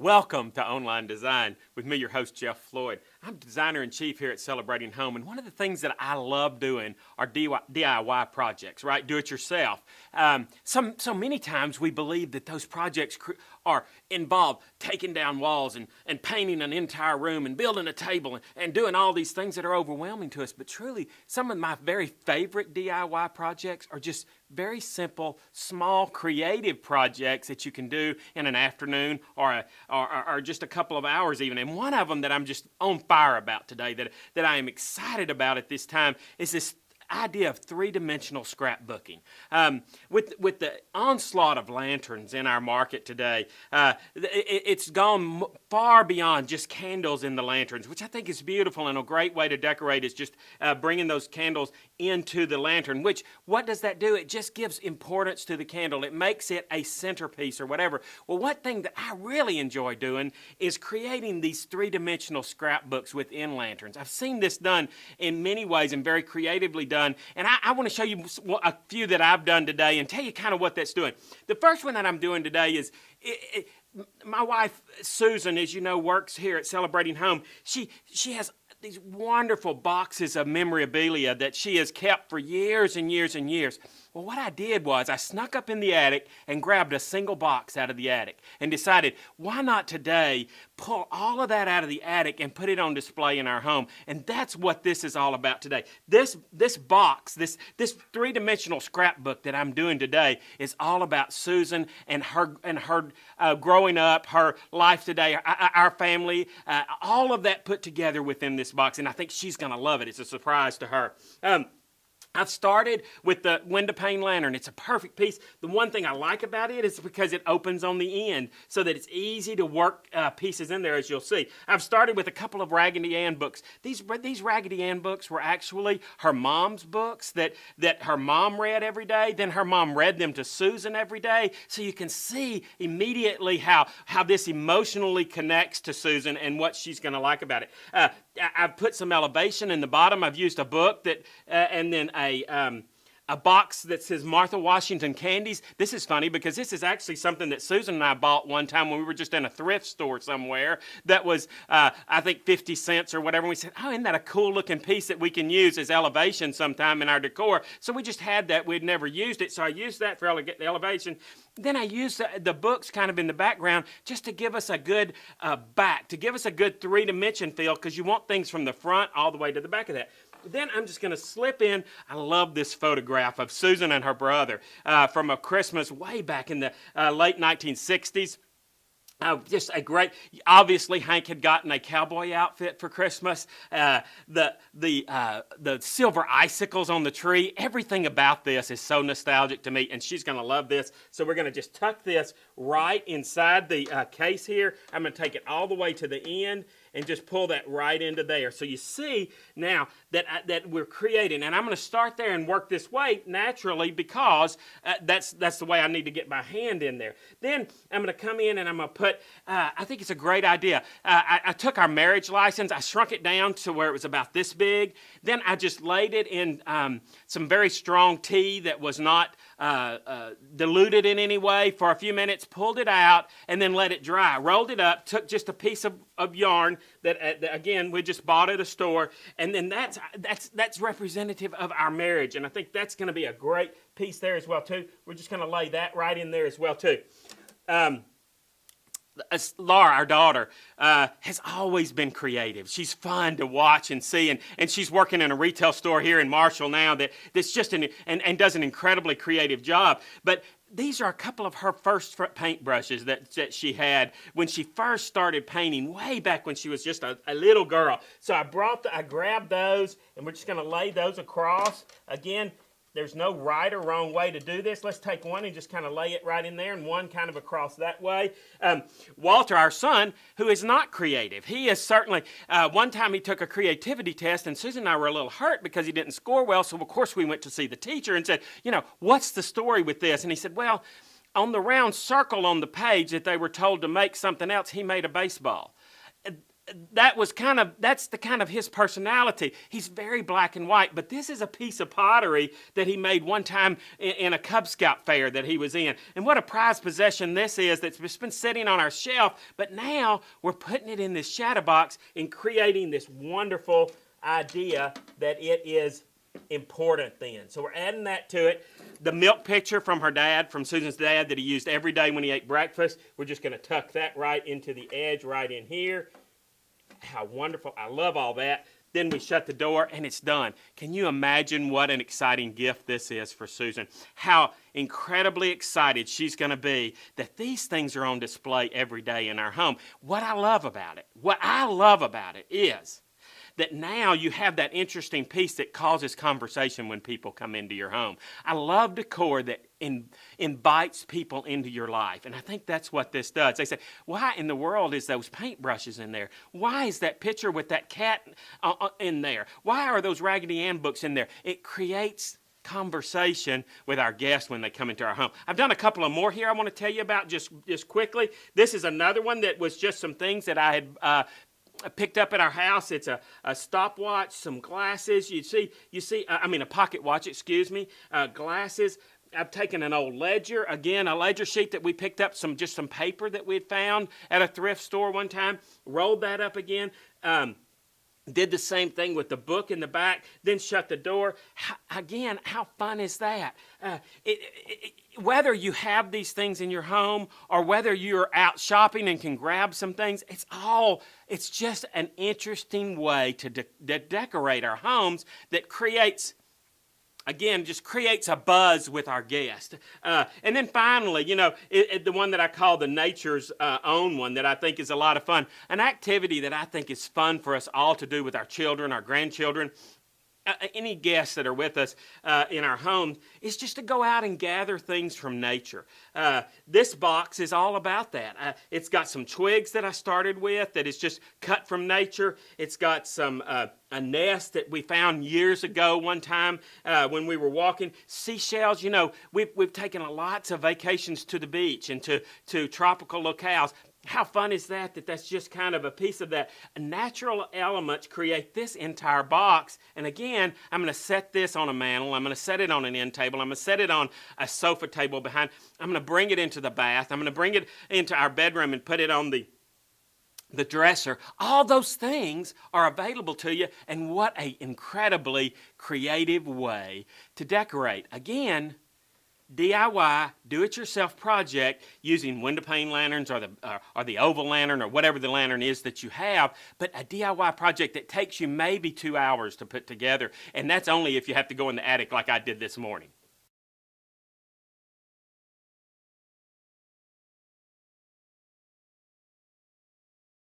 Welcome to Online Design with me, your host, Jeff Floyd. I'm designer-in-chief here at Celebrating Home, and one of the things that I love doing are DIY projects, right? Do it yourself. So many times we believe that those projects are involved taking down walls and painting an entire room and building a table and doing all these things that are overwhelming to us. But truly, some of my very favorite DIY projects are just very simple, small, creative projects that you can do in an afternoon or just a couple of hours even. And one of them that I'm just on fire about today, that I am excited about at this time, is this idea of three-dimensional scrapbooking. With the onslaught of lanterns in our market today, it's gone far beyond just candles in the lanterns, which I think is beautiful, and a great way to decorate is just bringing those candles into the lantern, which, what does that do? It just gives importance to the candle. It makes it a centerpiece or whatever. Well, one thing that I really enjoy doing is creating these three-dimensional scrapbooks within lanterns. I've seen this done in many ways and very creatively done. And I want to show you a few that I've done today and tell you kind of what that's doing. The first one that I'm doing today is, my wife, Susan, as you know, works here at Celebrating Home. She has these wonderful boxes of memorabilia that she has kept for years and years and years. Well, what I did was I snuck up in the attic and grabbed a single box out of the attic and decided, why not today pull all of that out of the attic and put it on display in our home? And that's what this is all about today. This box, this three-dimensional scrapbook that I'm doing today is all about Susan and her growing up, her life today, our family, all of that put together within this box. And I think she's going to love it. It's a surprise to her. I've started with the window pane lantern. It's a perfect piece. The one thing I like about it is because it opens on the end so that it's easy to work pieces in there, as you'll see. I've started with a couple of Raggedy Ann books. These Raggedy Ann books were actually her mom's books that her mom read every day. Then her mom read them to Susan every day. So you can see immediately how this emotionally connects to Susan and what she's going to like about it. I've put some elevation in the bottom. I've used a book that, and then a box that says Martha Washington candies. This is funny because this is actually something that Susan and I bought one time when we were just in a thrift store somewhere that was, I think, 50 cents or whatever. And we said, oh, isn't that a cool looking piece that we can use as elevation sometime in our decor? So we just had that. We'd never used it. So I used that for the elevation. Then I used the books kind of in the background just to give us a good back, to give us a good three-dimension feel, because you want things from the front all the way to the back of that. Then I'm just going to slip in. I love this photograph of Susan and her brother from a Christmas way back in the late 1960s. Just a great, obviously Hank had gotten a cowboy outfit for Christmas. The silver icicles on the tree, everything about this is so nostalgic to me, and she's going to love this. So we're going to just tuck this right inside the case here. I'm going to take it all the way to the end and just pull that right into there. So you see now that we're creating, and I'm going to start there and work this way naturally because that's the way I need to get my hand in there. Then I'm going to come in and I'm going to put, I think it's a great idea. I took our marriage license, I shrunk it down to where it was about this big. Then I just laid it in some very strong tea that was not diluted in any way for a few minutes, pulled it out, and then let it dry. Rolled it up, took just a piece of yarn that again we just bought at a store, and then that's representative of our marriage, and I think that's going to be a great piece there as well too. We're just going to lay that right in there as well too. Laura, our daughter, has always been creative. She's fun to watch and see, and she's working in a retail store here in Marshall now that's just and does an incredibly creative job. But these are a couple of her first paintbrushes that she had when she first started painting way back when she was just a little girl. So I grabbed those, and we're just going to lay those across. Again, there's no right or wrong way to do this. Let's take one and just kind of lay it right in there, and one kind of across that way. Walter, our son, who is not creative, he is certainly, one time he took a creativity test, and Susan and I were a little hurt because he didn't score well, so of course we went to see the teacher and said, what's the story with this? And he said, well, on the round circle on the page that they were told to make something else, he made a baseball. that's the kind of his personality. He's very black and white, but this is a piece of pottery that he made one time in a Cub Scout fair that he was in. And what a prized possession this is that's just been sitting on our shelf, but now we're putting it in this shadow box and creating this wonderful idea that it is important then. So we're adding that to it. The milk pitcher from Susan's dad, that he used every day when he ate breakfast, we're just going to tuck that right into the edge right in here. How wonderful. I love all that. Then we shut the door and it's done. Can you imagine what an exciting gift this is for Susan? How incredibly excited she's going to be that these things are on display every day in our home. What I love about it is that now you have that interesting piece that causes conversation when people come into your home. I love decor that invites people into your life, and I think that's what this does. They say, why in the world is those paintbrushes in there? Why is that picture with that cat in there? Why are those Raggedy Ann books in there? It creates conversation with our guests when they come into our home. I've done a couple of more here I want to tell you about just quickly. This is another one that was just some things that I had picked up at our house. It's a stopwatch, some glasses. A pocket watch, glasses. I've taken an old ledger, again, a ledger sheet that we picked up, some paper that we had found at a thrift store one time, rolled that up again, did the same thing with the book in the back, then shut the door. How fun is that? Whether you have these things in your home or whether you're out shopping and can grab some things, it's just an interesting way to decorate our homes that creates a buzz with our guest. And then finally, the one that I call the Nature's Own one that I think is a lot of fun. An activity that I think is fun for us all to do with our children, our grandchildren, any guests that are with us in our homes, is just to go out and gather things from nature. This box is all about that. It's got some twigs that I started with that is just cut from nature. It's got some a nest that we found years ago one time when we were walking. Seashells, we've taken lots of vacations to the beach and to tropical locales. How fun is that that's just kind of a piece of that? Natural elements create this entire box. And again, I'm going to set this on a mantle. I'm going to set it on an end table. I'm going to set it on a sofa table behind. I'm going to bring it into the bath. I'm going to bring it into our bedroom and put it on the dresser. All those things are available to you, and what an incredibly creative way to decorate. Again, DIY, do-it-yourself project using window pane lanterns or the oval lantern or whatever the lantern is that you have, but a DIY project that takes you maybe 2 hours to put together, and that's only if you have to go in the attic like I did this morning.